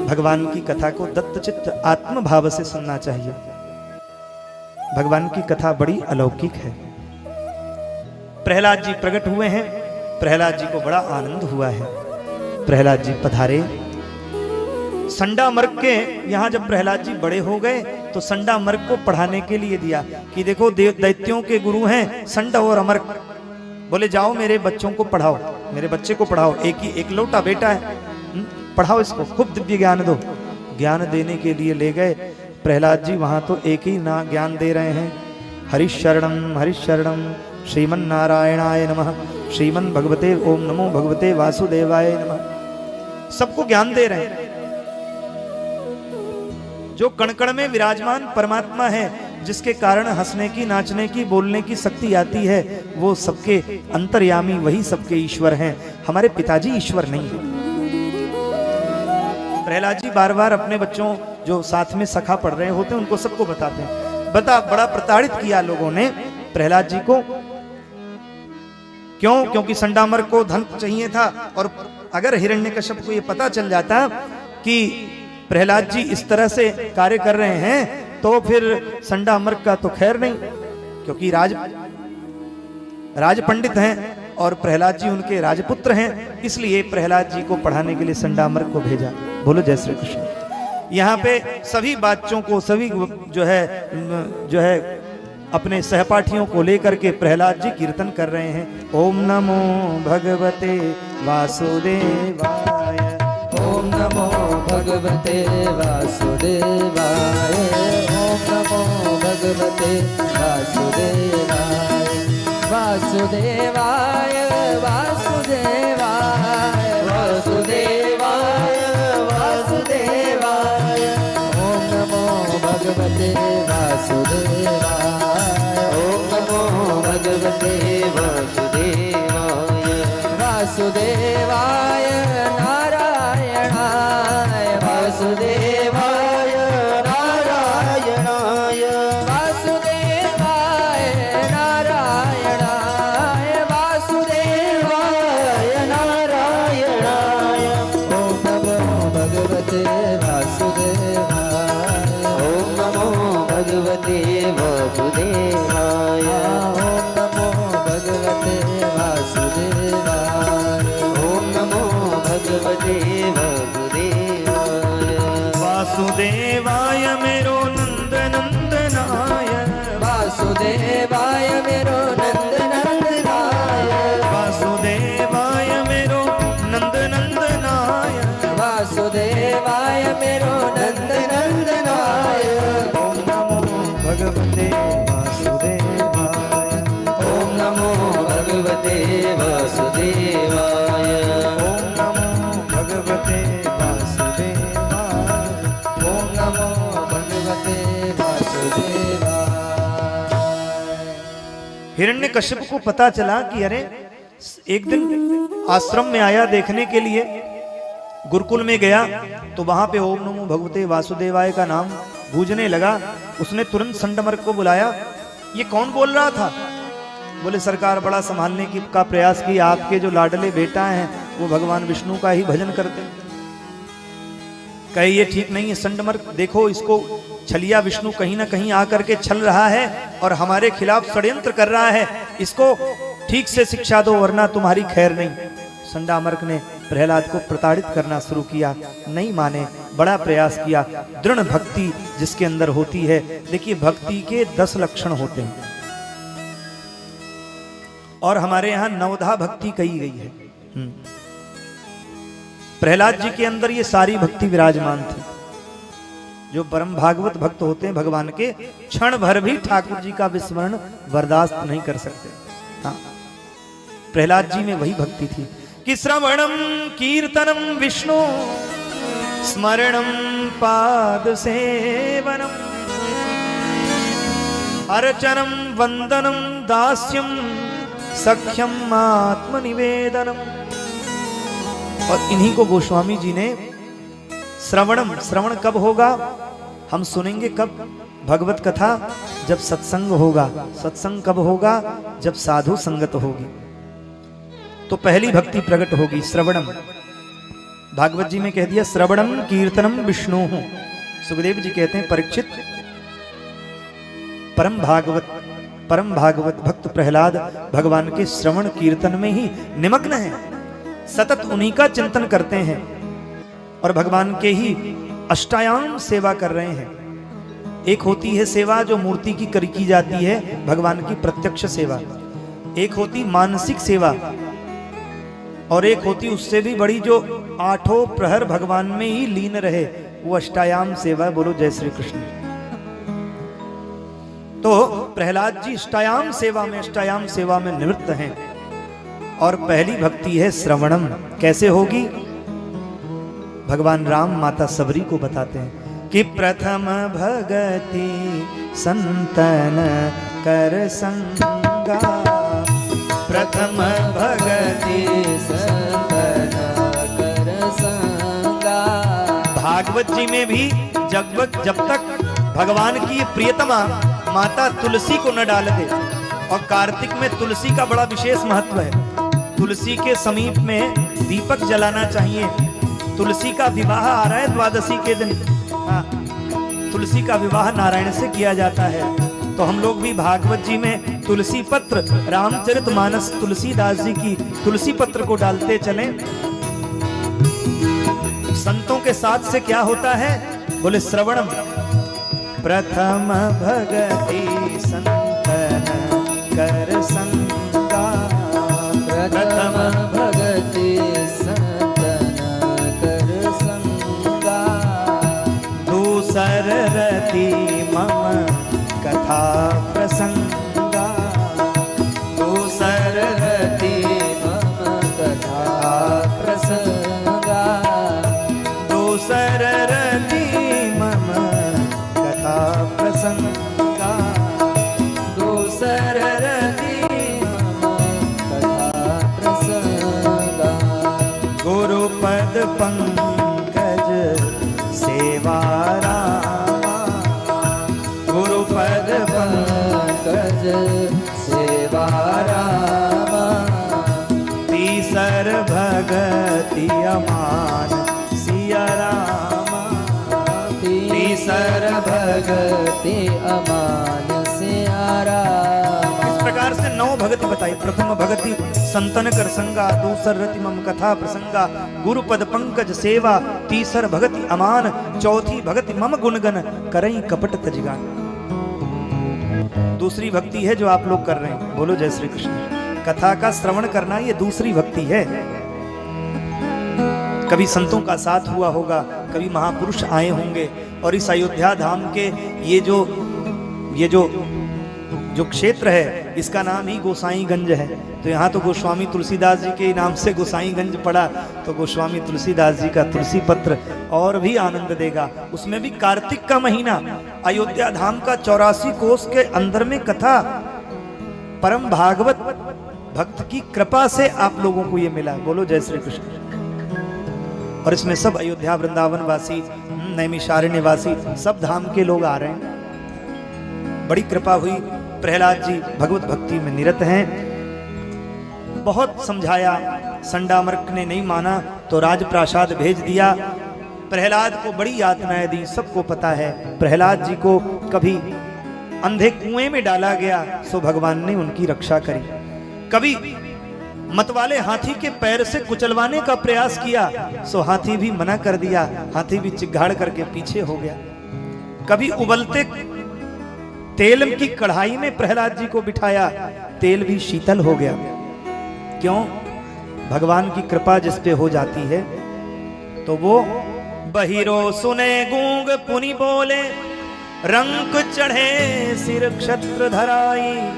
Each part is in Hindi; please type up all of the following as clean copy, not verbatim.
भगवान की कथा को दत्तचित्त आत्म भाव से सुनना चाहिए। भगवान की कथा बड़ी अलौकिक है। प्रहलाद जी प्रकट हुए हैं, प्रहलाद जी को बड़ा आनंद हुआ है। प्रहलाद जी पधारे। संडा मर्ग के यहां जब प्रहलाद जी बड़े हो गए तो संडा मर्ग को पढ़ाने के लिए दिया कि देखो दैत्यों के गुरु हैं संडा और अमर्क, बोले जाओ मेरे बच्चों को पढ़ाओ, मेरे बच्चे को पढ़ाओ, एक लौटा बेटा है, पढ़ाओ इसको, खूब दिव्य ज्ञान दो। ज्ञान देने के लिए ले गए प्रहलाद जी, वहां तो एक ही ना ज्ञान दे रहे हैं, हरिशरणम श्रीमन नारायणाय नमः, श्रीमन भगवते ओम नमो भगवते वासुदेवाय नमः, सबको ज्ञान दे रहे हैं। जो कण कण में विराजमान परमात्मा है, जिसके कारण हंसने की, नाचने की, बोलने की शक्ति आती है, वो सबके अंतर्यामी, वही सबके ईश्वर हैं। हमारे पिताजी ईश्वर नहीं है। प्रहलाद जी बार बार अपने बच्चों जो साथ में सखा पढ़ रहे होते हैं उनको सबको बताते हैं। बड़ा प्रताड़ित किया लोगों ने प्रहलाद जी को। क्यों? क्योंकि संडामर को धन चाहिए था, और अगर हिरण्यकश्यप को ये पता चल जाता कि प्रहलाद जी इस तरह से कार्य कर रहे हैं तो फिर संडामर का तो खैर नहीं, क्योंकि राज पंडित हैं और प्रहलाद जी उनके राजपुत्र हैं, इसलिए प्रहलाद जी को पढ़ाने के लिए संडामर को भेजा। बोलो जय श्री कृष्ण। यहाँ पे सभी बच्चों को, सभी जो है अपने सहपाठियों को लेकर के प्रहलाद जी कीर्तन कर रहे हैं। ओम नमो भगवते वासुदेवाय, ओम नमो भगवते वासुदेवाय, ओम नमो भगवते वासुदेवाय, वासुदेवाय वासुदेवाय वासुदेवाय वासुदेवाय, ओम नमो भगवते वासुदेवाय, ओम नमो भगवते वासुदेवाय, वासुदेवाय नारायणाय, वासुदेवाय नारायणाय, वासुदेवाय नारायणाय, वासुदेवाय नारायणाय, ओम नमो भगवते वासुदेवाय, ओम नमो भगवते वासुदेवाय, ओम नमो भगवते वासुदेवाय, ओम नमो भगवते वासुदेवाय, वासुदेवाय मेरो नंद नंदनाय, वासुदेवाय मेरो नंद नंदनाय, वासुदेवाय मेरो नंद नंदनाय, वासुदेवाय मेरो नंद नंदनाय, ओम नमो भगवते वासुदेवाय, ओम नमो भगवते वासुदेवाय, ओम नमो भगवते वासुदेवाय, ओम नमो भगवते वासुदेवाय। हिरण्यकश्यप को पता चला कि अरे एक दिन आश्रम में आया देखने के लिए, गुरुकुल में गया तो वहां पे ओम नमो भगवते वासुदेवाय का नाम गूंजने लगा। उसने तुरंत संडमर्क को बुलाया। ये कौन बोल रहा था? बोले सरकार बड़ा संभालने की का प्रयास किया, आपके जो लाडले बेटा हैं वो भगवान विष्णु का ही भजन करते हैं। कहे ये ठीक नहीं है संडमर्क, देखो इसको छलिया विष्णु कहीं ना कहीं आकर के छल रहा है और हमारे खिलाफ षड्यंत्र कर रहा है, इसको ठीक से शिक्षा दो वरना तुम्हारी खैर नहीं। संडामर्क ने प्रहलाद को प्रताड़ित करना शुरू किया, नहीं माने, बड़ा प्रयास किया। दृढ़ भक्ति जिसके अंदर होती है, देखिए भक्ति के 10 लक्षण होते हैं और हमारे यहां 9धा भक्ति कही गई है। प्रहलाद जी के अंदर ये सारी भक्ति विराजमान थी। जो परम भागवत भक्त होते हैं भगवान के, क्षण भर भी ठाकुर जी का विस्मरण बर्दाश्त नहीं कर सकते। हाँ, प्रहलाद जी में वही भक्ति थी कि श्रवणम कीर्तनम विष्णु स्मरणम पाद सेवनम अर्चनम वंदनम दास्यम सख्यम आत्मनिवेदनम। और इन्हीं को गोस्वामी जी ने श्रवण कब होगा, हम सुनेंगे कब भगवत कथा, जब सत्संग होगा। सत्संग कब होगा? जब साधु संगत होगी। तो पहली भक्ति प्रकट होगी श्रवणम। भागवत जी में कह दिया श्रवणम कीर्तनम विष्णु। सुखदेव जी कहते हैं परीक्षित, परम भागवत भक्त प्रहलाद भगवान के श्रवण कीर्तन में ही निमग्न है, सतत उन्हीं का चिंतन करते हैं और भगवान के ही अष्टायाम सेवा कर रहे हैं। एक होती है सेवा जो मूर्ति की की जाती है, भगवान की प्रत्यक्ष सेवा। एक होती मानसिक सेवा और एक होती उससे भी बड़ी जो आठों प्रहर भगवान में ही लीन रहे, वो अष्टायाम सेवा। बोलो जय श्री कृष्ण। तो प्रहलाद जी अष्टायाम सेवा में निवृत्त हैं और पहली भक्ति है श्रवणम। कैसे होगी? भगवान राम माता सबरी को बताते हैं कि प्रथम भगति संतन कर संगा। प्रथम भगति संतन कर संगा। भागवत जी में भी जब तक भगवान की प्रियतमा माता तुलसी को न डाल दे, और कार्तिक में तुलसी का बड़ा विशेष महत्व है। तुलसी के समीप में दीपक जलाना चाहिए। तुलसी का विवाह आ रहा है द्वादशी के दिन। हाँ, तुलसी का विवाह नारायण से किया जाता है। तो हम लोग भी भागवत जी में तुलसी पत्र, रामचरितमानस तुलसीदास जी की तुलसी पत्र को डालते चलें। संतों के साथ से क्या होता है? बोले श्रवणम। प्रथम भगति संतन कर संगा। प्रथम भगति संतन कर संगा। दूसर रति मम कथा प्रसंगा। दूसर रति मम कथा प्रसंगा। दूसर रति मम कथा प्रसंगा। दूसर रति मम कथा प्रसंगा। गुरुपद पंकज सेवा रामा। गुरुपद पंकज सेवा रामा। तीसर भगति अमान सिया रामा। तीसर भगति अमान सिया रामा। इस प्रकार से 9 भगति बताई। प्रथम भगति संतन कर संगा। दूसर रति मम कथा प्रसंगा। गुरुपद पंकज सेवा। तीसर भगति अमान। चौथी भगति मम गुणगन करई कपट तजगान। दूसरी भक्ति है जो आप लोग कर रहे हैं। बोलो जय श्री कृष्ण। कथा का श्रवण करना ये दूसरी भक्ति है। कभी संतों का साथ हुआ होगा, कभी महापुरुष आए होंगे और इस अयोध्या धाम के ये जो क्षेत्र है इसका नाम ही गोसाईगंज है। तो यहाँ तो गोस्वामी तुलसीदास जी के नाम से गोसाईगंज पड़ा, तो गोस्वामी तुलसीदास जी का तुलसी पत्र और भी आनंद देगा। उसमें भी कार्तिक का महीना, अयोध्या धाम का 84 कोस के अंदर में कथा, परम भागवत भक्त की कृपा से आप लोगों को ये मिला। बोलो जय श्री कृष्ण। और इसमें सब अयोध्या वृंदावन वासी, नैमिषारण्य वासी, सब धाम के लोग आ रहे हैं। बड़ी कृपा हुई। प्रहलाद जी भगवत भक्ति में निरत हैं। बहुत समझाया, संडामर्क ने नहीं माना तो राजप्रासाद भेज दिया। प्रहलाद को बड़ी यातनाएं दी, सबको पता है। प्रहलाद जी को कभी अंधे कुएं में डाला गया सो भगवान ने उनकी रक्षा करी। कभी मतवाले हाथी के पैर से कुचलवाने का प्रयास किया सो हाथी भी मना कर दिया, हाथी भी चिघाड़ करके पीछे हो गया। कभी उबलते तेल की कढ़ाई में प्रहलाद जी को बिठाया, तेल भी शीतल हो गया। क्यों? भगवान की कृपा जिस पे हो जाती है तो वो बहिरो सुने गूंग पुनि बोले, रंक चढ़े सिर क्षत्र धराई,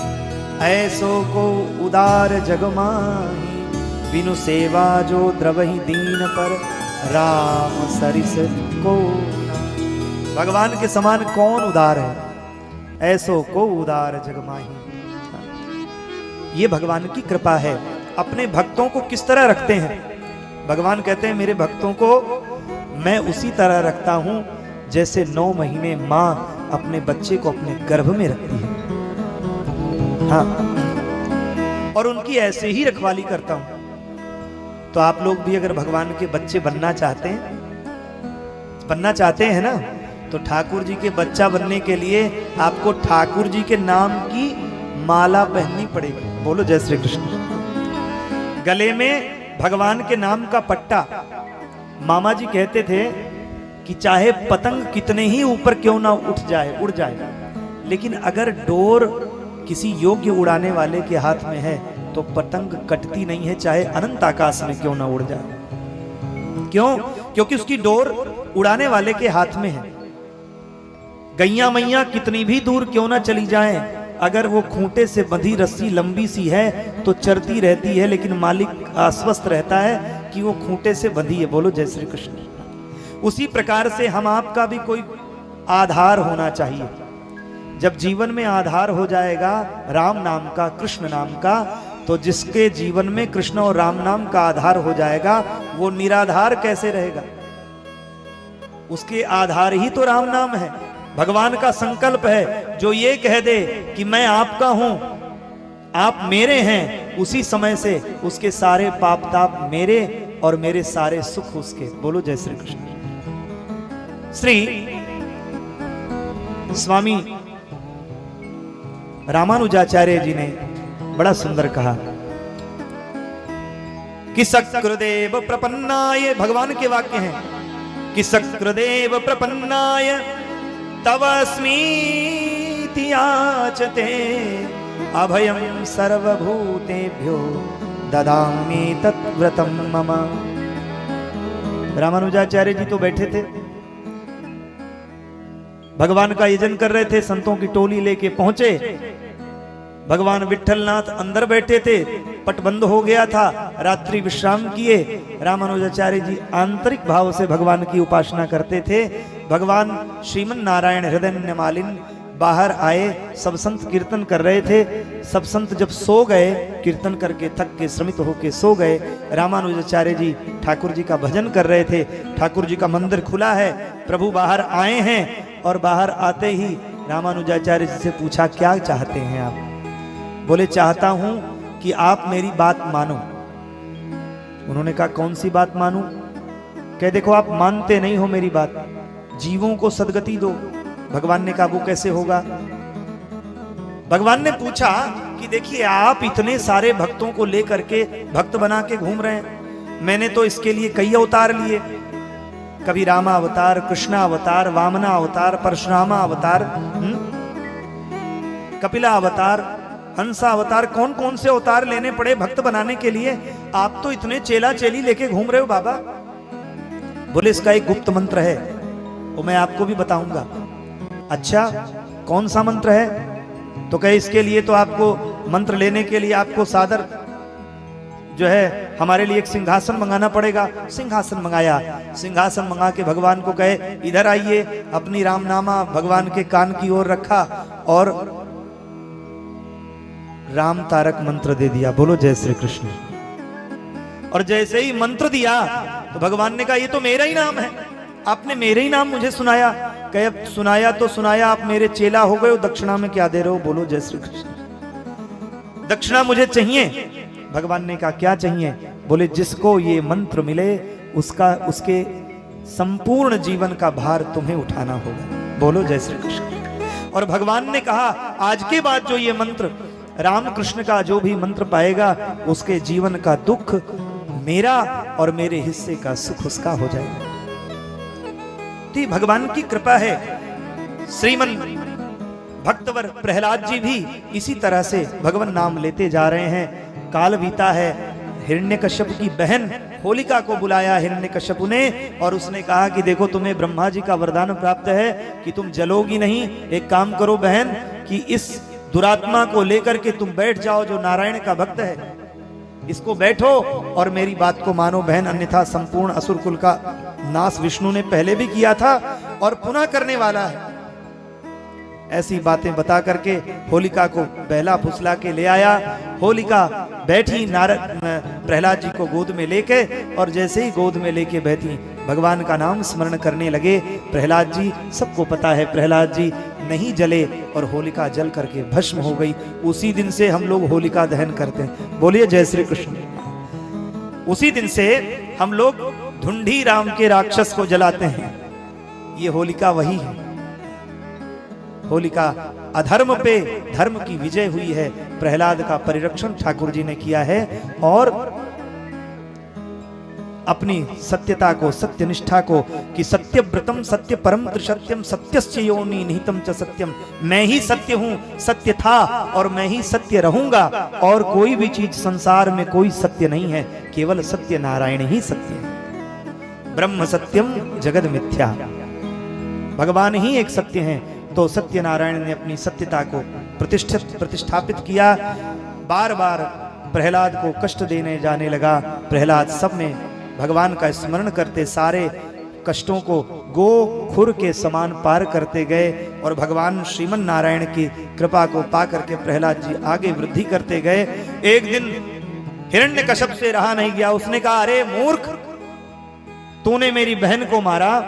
ऐसो को उदार जगमाही, बिनु सेवा जो द्रवहि दीन पर, राम सरिस को। भगवान के समान कौन उदार है? ऐसो को उदार जगमाही। ये भगवान की कृपा है। अपने भक्तों को किस तरह रखते हैं? भगवान कहते हैं मेरे भक्तों को मैं उसी तरह रखता हूं जैसे 9 महीने माँ अपने बच्चे को अपने गर्भ में रखती है। हाँ, और उनकी ऐसे ही रखवाली करता हूं। तो आप लोग भी अगर भगवान के बच्चे बनना चाहते हैं ना, तो ठाकुर जी के बच्चा बनने के लिए आपको ठाकुर जी के नाम की माला पहननी पड़ेगी। बोलो जय श्री कृष्ण। गले में भगवान के नाम का पट्टा। मामा जी कहते थे कि चाहे पतंग कितने ही ऊपर क्यों ना उड़ जाए, लेकिन अगर डोर किसी योग्य उड़ाने वाले के हाथ में है तो पतंग कटती नहीं है, चाहे अनंत आकाश में क्यों ना उड़ जाए। क्यों? क्योंकि उसकी डोर उड़ाने वाले के हाथ में है। गैया मैया कितनी भी दूर क्यों ना चली जाएं, अगर वो खूंटे से बंधी रस्सी लंबी सी है तो चरती रहती है, लेकिन मालिक आश्वस्त रहता है कि वो खूंटे से बंधी है। बोलो जय श्री कृष्ण। उसी प्रकार से हम आपका भी कोई आधार होना चाहिए। जब जीवन में आधार हो जाएगा राम नाम का, कृष्ण नाम का, तो जिसके जीवन में कृष्ण और राम नाम का आधार हो जाएगा वो निराधार कैसे रहेगा? उसके आधार ही तो राम नाम है। भगवान का संकल्प है, जो ये कह दे कि मैं आपका हूं, आप मेरे हैं, उसी समय से उसके सारे पाप ताप मेरे और मेरे सारे सुख उसके। बोलो जय श्री कृष्ण। श्री स्वामी रामानुजाचार्य जी ने बड़ा सुंदर कहा कि सकृदेव प्रपन्नाय, भगवान के वाक्य हैं कि सकृदेव प्रपन्नाय तवस्मीति याचते अभयं सर्वभूतेभ्यो ददामि तत्व्रतम मम। रामानुजाचार्य जी तो बैठे थे, भगवान का यजन कर रहे थे, संतों की टोली लेके पहुंचे। भगवान विठलनाथ अंदर बैठे थे, पट बंद हो गया था, रात्रि विश्राम किए। रामानुजाचार्य जी आंतरिक भाव से भगवान की उपासना करते थे। भगवान श्रीमन नारायण हृदय मालिन बाहर आए, सब संत कीर्तन कर रहे थे। सब संत जब सो गए, कीर्तन करके थक के श्रमित होके सो गए, रामानुजाचार्य जी ठाकुर जी का भजन कर रहे थे। ठाकुर जी का मंदिर खुला है, प्रभु बाहर आए हैं, और बाहर आते ही रामानुजाचार्य जी से पूछा क्या चाहते हैं आप? बोले चाहता हूं कि आप मेरी बात मानो। उन्होंने कहा कौन सी बात मानूं? कह देखो आप मानते नहीं हो मेरी बात, जीवों को सदगति दो। भगवान ने कहा वो कैसे होगा? भगवान ने पूछा कि देखिए आप इतने सारे भक्तों को लेकर के भक्त बना के घूम रहे हैं, मैंने तो इसके लिए कई अवतार लिए, कभी रामा अवतार, कृष्णा अवतार, वामना अवतार, परशुरामा अवतार, कपिला अवतार, हंसा अवतार, कौन कौन से अवतार लेने पड़े भक्त बनाने के लिए। आप तो इतने चेला चेली लेके घूम रहे हो बाबा। बोले इसका एक गुप्त मंत्र है, वो मैं आपको भी बताऊंगा। अच्छा कौन सा मंत्र है? तो कहे इसके लिए तो आपको मंत्र लेने के लिए आपको सादर जो है हमारे लिए एक सिंहासन मंगाना पड़ेगा। सिंहासन मंगाया, सिंहासन मंगा के भगवान को कहे इधर आइए, अपनी रामनामा भगवान के कान की ओर रखा और राम तारक मंत्र दे दिया। बोलो जय श्री कृष्ण। और जैसे ही मंत्र दिया तो भगवान ने कहा ये तो मेरा ही नाम है, आपने मेरे ही नाम मुझे सुनाया। कहे अब सुनाया तो सुनाया, आप मेरे चेला हो गए हो, दक्षिणा में क्या दे रहे हो? बोलो जय श्री कृष्ण। दक्षिणा मुझे चाहिए। भगवान ने कहा क्या चाहिए? बोले जिसको ये मंत्र मिले उसके संपूर्ण जीवन का भार तुम्हें उठाना होगा। बोलो जय श्री कृष्ण। और भगवान ने कहा आज के बाद जो ये मंत्र राम कृष्ण का जो भी मंत्र पाएगा उसके जीवन का दुख मेरा और मेरे हिस्से का सुख उसका हो जाएगा। ठीक भगवान की कृपा है। श्रीमन भक्तवर प्रहलाद जी भी इसी तरह से भगवान नाम लेते जा रहे हैं। काल बीता है, हिरण्यकश्यप की बहन होलिका को बुलाया हिरण्यकश्यप ने, और उसने कहा कि देखो तुम्हें ब्रह्मा जी का वरदान प्राप्त है कि तुम जलोगी नहीं। एक काम करो बहन कि इस दुरात्मा को लेकर के तुम बैठ जाओ, जो नारायण का भक्त है, इसको बैठो और मेरी बात को मानो बहन, अन्यथा संपूर्ण असुर कुल का नाश विष्णु ने पहले भी किया था और पुनः करने वाला है। ऐसी बातें बता करके होलिका को बहला फुसला के ले आया। होलिका बैठी नारद प्रहलाद जी को गोद में लेके, और जैसे ही गोद में लेके बैठी भगवान का नाम स्मरण करने लगे। प्रहलाद जी, सबको पता है प्रहलाद जी नहीं जले और होलिका जल करके भस्म हो गई। उसी दिन से हम लोग होलिका दहन करते हैं। बोलिए जय श्री कृष्ण। उसी दिन से हम लोग धुंधी राम के राक्षस को जलाते हैं। ये होलिका वही है। होलिका अधर्म पे धर्म की विजय हुई है। प्रहलाद का परिरक्षण ठाकुर जी ने किया है और अपनी सत्यता को, सत्यनिष्ठा को कि सत्यव्रतम सत्य परम त्रिसत्यम सत्यस्य योनि निहितम च सत्यम, मैं ही सत्य हूं, सत्य था और मैं ही सत्य रहूंगा और कोई भी चीज संसार में कोई सत्य नहीं है, केवल सत्य नारायण ही सत्य है। ब्रह्म सत्यम जगद मिथ्या, भगवान ही एक सत्य हैं। तो सत्यनारायण ने अपनी सत्यता को प्रतिष्ठापित किया। बार बार प्रहलाद को कष्ट देने जाने लगा। प्रहलाद सब में भगवान का स्मरण करते सारे कष्टों को गो खुर के समान पार करते गए और भगवान श्रीमन नारायण की कृपा को पा करके प्रहलाद जी आगे वृद्धि करते गए। एक दिन हिरण्यकश्यप से रहा नहीं गया। उसने कहा, अरे मूर्ख, तूने मेरी बहन को मारा,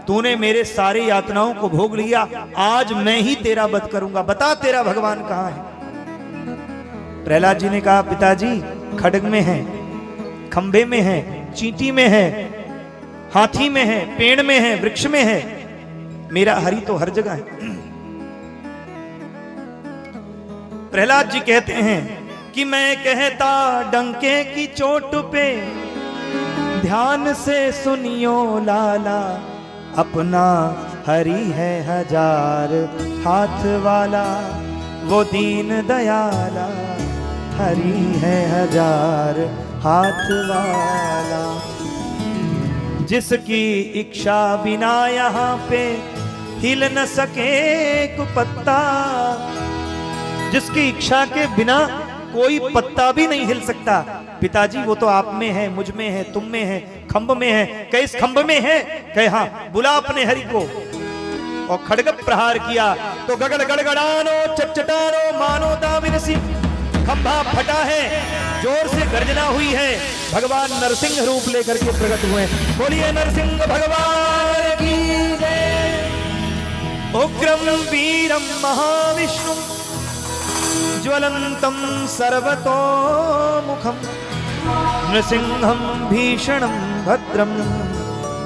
तूने मेरे सारी यातनाओं को भोग लिया, आज मैं ही तेरा वध करूंगा, बता तेरा भगवान कहां है। प्रहलाद जी ने कहा, पिताजी खड्ग में है, खंभे में है, चींटी में है, हाथी में है, पेड़ में है, वृक्ष में है, मेरा हरि तो हर जगह है। प्रहलाद जी कहते हैं कि मैं कहता डंके की चोट पे, ध्यान से सुनियो लाला, अपना हरि है हजार हाथ वाला, वो दीन दयाला, हरि है हजार हाथ वाला। जिसकी इच्छा बिना यहाँ पे हिल न सके एक पत्ता, जिसकी इच्छा के बिना कोई पत्ता भी नहीं हिल सकता। पिताजी वो तो आप में है, मुझ में है, तुम में है, खंभ में है। कहे इस खंभ में है? कहे हाँ, बुला अपने हरि को। और खड्ग प्रहार किया तो गगन गड़गड़ानो चटचटानो मानो दामिनसी, खंभा फटा है, जोर से गर्जना हुई है। भगवान नरसिंह रूप लेकर के प्रकट हुए। बोलिए नरसिंह भगवान की जय। उग्रम वीरम महाविष्णु ज्वलंतम सर्वतोमुखम, नृसिंहम भीषणम भद्रम,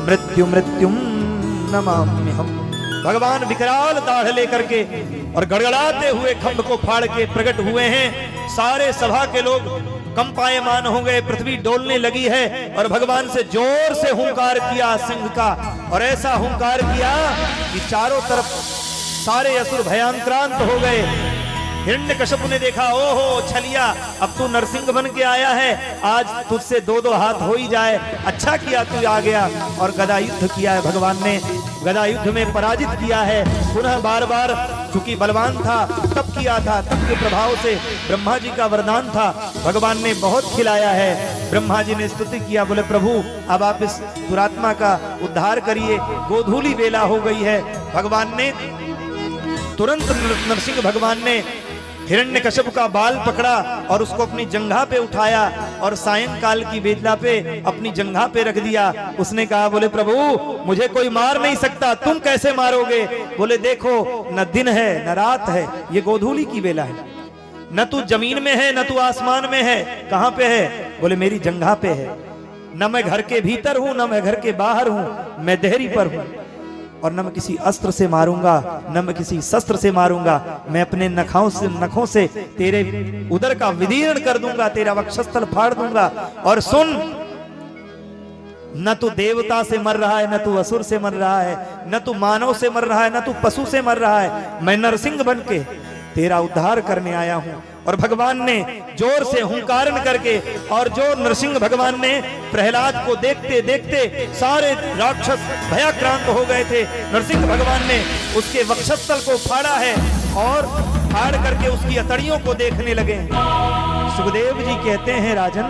मृत्यु मृत्युम नमाम्यहम्। भगवान विकराल दाढ़ लेकर के और गड़गड़ाते हुए खंभ को फाड़ के प्रकट हुए हैं। सारे सभा के लोग कंपायमान हो गए, पृथ्वी डोलने लगी है और भगवान से जोर से हुंकार किया सिंह का, और ऐसा हुंकार किया कि चारों तरफ सारे असुर भयांक्रांत हो गए। हिरण्यकश्यप ने देखा, ओहो छलिया, अब तू नरसिंह बन के आया है, आज तुझसे दो दो हाथ हो ही जाए, अच्छा किया तू आ गया। और गदा युद्ध किया है भगवान ने, गदा युद्ध में पराजित किया है। पुनः बार बार, चूंकि बलवान था तब किया था, तब के प्रभाव से ब्रह्मा जी का वरदान था, भगवान ने बहुत खिलाया है। ब्रह्मा जी ने स्तुति किया, बोले प्रभु अब आप इस दुरात्मा का उद्धार करिए, गोधूली बेला हो गई है। भगवान ने तुरंत नरसिंह भगवान ने हिरण्यकश्यप का बाल पकड़ा और उसको अपनी जंघा पे उठाया और सायंकाल की बेला पे अपनी जंघा पे रख दिया। उसने कहा, बोले प्रभु मुझे कोई मार नहीं सकता, तुम कैसे मारोगे? बोले देखो, न दिन है न रात है, ये गोधूली की बेला है, न तू जमीन में है न तू आसमान में है। कहां पे है? बोले मेरी जंघा पे है। न मैं घर के भीतर हूं न मैं घर के बाहर हूं, मैं देहरी पर हूं, और न मैं किसी अस्त्र से मारूंगा न मैं किसी शस्त्र से मारूंगा, मैं अपने नखों से तेरे उदर का विदीर्ण कर दूंगा, तेरा वक्षस्थल फाड़ दूंगा। और सुन, न तू देवता से मर रहा है, न तू असुर से मर रहा है, न तू मानव से मर रहा है, न तू पशु से मर रहा है, मैं नरसिंह बन के तेरा उद्धार करने आया हूं। और भगवान ने जोर से हुंकारण करके, और जो नरसिंह भगवान ने प्रहलाद को देखते देखते सारे राक्षस भयाक्रांत हो गए थे, नरसिंह भगवान ने उसके वक्षस्थल को फाड़ा है और फाड़ करके उसकी अतड़ियों को देखने लगे। सुखदेव जी कहते हैं, राजन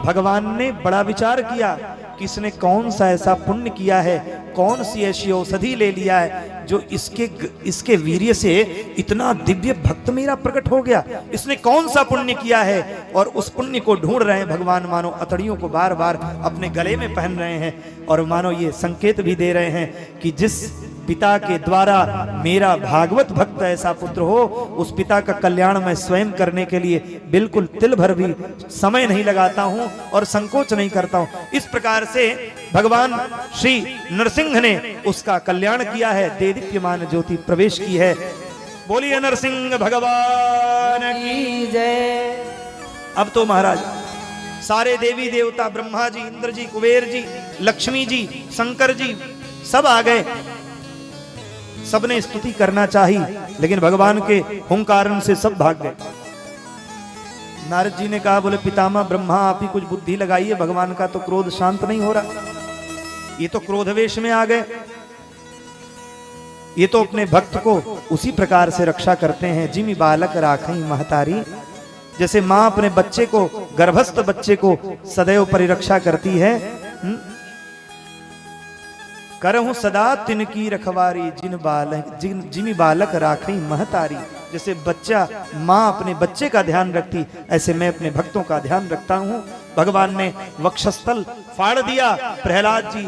भगवान ने बड़ा विचार किया, कि इसने कौन सा ऐसा पुण्य किया है, कौन सी ऐसी औषधि ले लिया है जो इसके वीर्य से इतना दिव्य भक्त मेरा प्रकट हो गया। इसने कौन सा पुण्य किया है, और उस पुण्य को ढूंढ रहे हैं भगवान। मानो अतड़ियों को बार बार अपने गले में पहन रहे हैं, और मानो ये संकेत भी दे रहे हैं कि जिस पिता के द्वारा मेरा भागवत भक्त ऐसा पुत्र हो, उस पिता का कल्याण मैं स्वयं करने के लिए बिल्कुल तिल भर भी समय नहीं लगाता हूं और संकोच नहीं करता हूं। इस प्रकार से भगवान श्री नरसिंह ने उसका कल्याण किया है, देदीप्यमान ज्योति प्रवेश की है। बोलिए नरसिंह भगवान की जय। अब तो महाराज सारे देवी देवता, ब्रह्मा जी, इंद्र जी, कुबेर जी, लक्ष्मी जी, शंकर जी सब आ गए। सबने स्तुति करना चाहिए, लेकिन भगवान के हुंकार से सब भाग गए। नारद जी ने कहा, बोले पितामह ब्रह्मा आप ही कुछ बुद्धि लगाइए, भगवान का तो क्रोध शांत नहीं हो रहा। ये तो क्रोधवेश में आ गए, ये तो अपने भक्त को उसी प्रकार से रक्षा करते हैं। जिमि बालक राखई महतारी, जैसे मां अपने बच्चे को, गर्भस्थ बच्चे को सदैव परिरक्षा करती है। करहूं सदा तिनकी रखवारी, जिमि बालक राखई महतारी। जैसे बच्चा माँ अपने बच्चे का ध्यान रखती, ऐसे मैं अपने भक्तों का ध्यान रखता हूँ। भगवान ने वक्षस्थल फाड़ दिया, प्रहलाद जी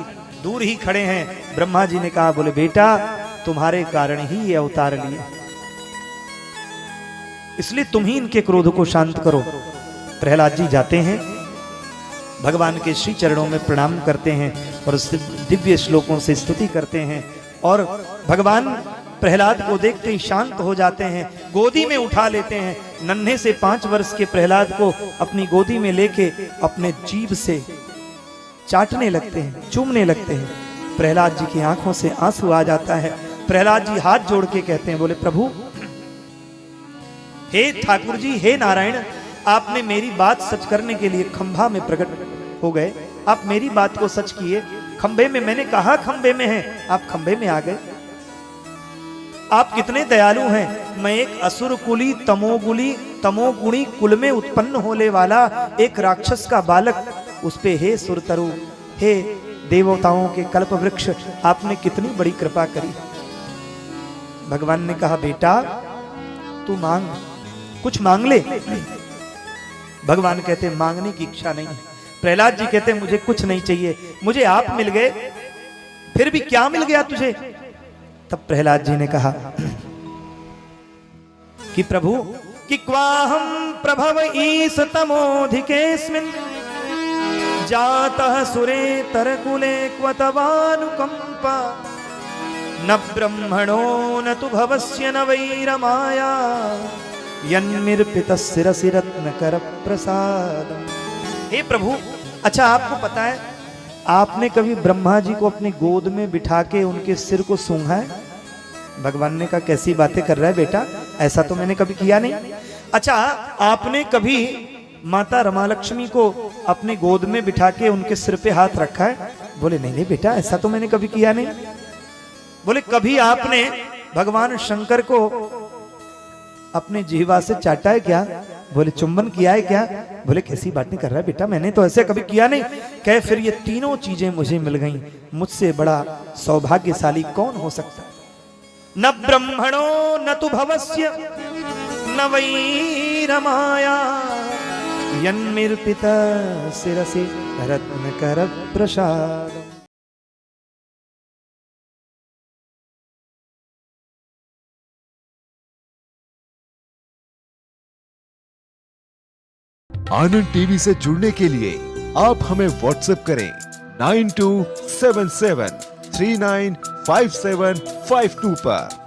दूर ही खड़े हैं। ब्रह्मा जी ने कहा, बोले बेटा तुम्हारे कारण ही ये अवतार लिए, इसलिए तुम ही इनके क्रोध को शांत करो। प्रहलाद जी जाते हैं, भगवान के श्री चरणों में प्रणाम करते हैं और दिव्य श्लोकों से स्तुति करते हैं, और भगवान प्रहलाद को देखते ही शांत हो जाते हैं, गोदी में उठा लेते हैं। नन्हे से 5 वर्ष के प्रहलाद को अपनी गोदी में लेके अपने जीभ से चाटने लगते हैं, चूमने लगते हैं। प्रहलाद जी की आंखों से आंसू आ जाता है। प्रहलाद जी हाथ जोड़ के कहते हैं, बोले प्रभु, हे ठाकुर जी, हे नारायण, आपने मेरी बात सच करने के लिए खंभा में प्रकट हो गए। आप मेरी बात को सच किए। खंभे में, मैंने कहा खंभे में है, आप खंभे में आ गए। आप कितने दयालु हैं। मैं एक असुर कुली तमोगुणी कुल में उत्पन्न होने वाला एक राक्षस का बालक, उस पे हे सुरतरु, हे देवताओं के कल्प वृक्ष, आपने कितनी बड़ी कृपा करी। भगवान ने कहा, बेटा तू मांग, कुछ मांग ले। भगवान कहते मांगने की इच्छा नहीं। प्रहलाद जी कहते मुझे कुछ नहीं चाहिए, मुझे आप मिल गए। फिर भी क्या मिल गया तुझे? तब प्रहलाद जी ने कहा कि प्रभु, कि क्वाहम प्रभव ईश तमोधिकेस्मिन् जातः सुरेतर कुले क्वतवानुकंपा न ब्रह्मणो न तु भवस्य न वैरमाया यन्मिर्पितस्य शिरसि रत्नकर प्रसादम्। हे प्रभु, अच्छा आपको पता है, आपने कभी ब्रह्मा जी को अपनी गोद में बिठा के उनके सिर को सूंघा है? भगवान ने कहा, कैसी बातें कर रहा है बेटा, ऐसा तो मैंने कभी किया नहीं। अच्छा, आपने कभी माता रमा लक्ष्मी को अपने गोद में बिठा के उनके सिर पे हाथ रखा है? बोले नहीं नहीं बेटा, ऐसा तो मैंने कभी किया नहीं। बोले कभी आपने भगवान शंकर को अपने जिह्वा से चाटा है क्या? बोले चुंबन किया है क्या? बोले कैसी बातें कर रहा है बेटा, मैंने तो ऐसे कभी किया नहीं। कहे फिर ये तीनों चीजें मुझे मिल गईं, मुझसे बड़ा सौभाग्यशाली कौन हो सकता? न ब्रह्मणो न तु भवस्य न वै रमाया यन्मिर्पिता शिरसि रत्नकर प्रसाद। आनंद टीवी से जुड़ने के लिए आप हमें व्हाट्सएप करें 9277395752 पर।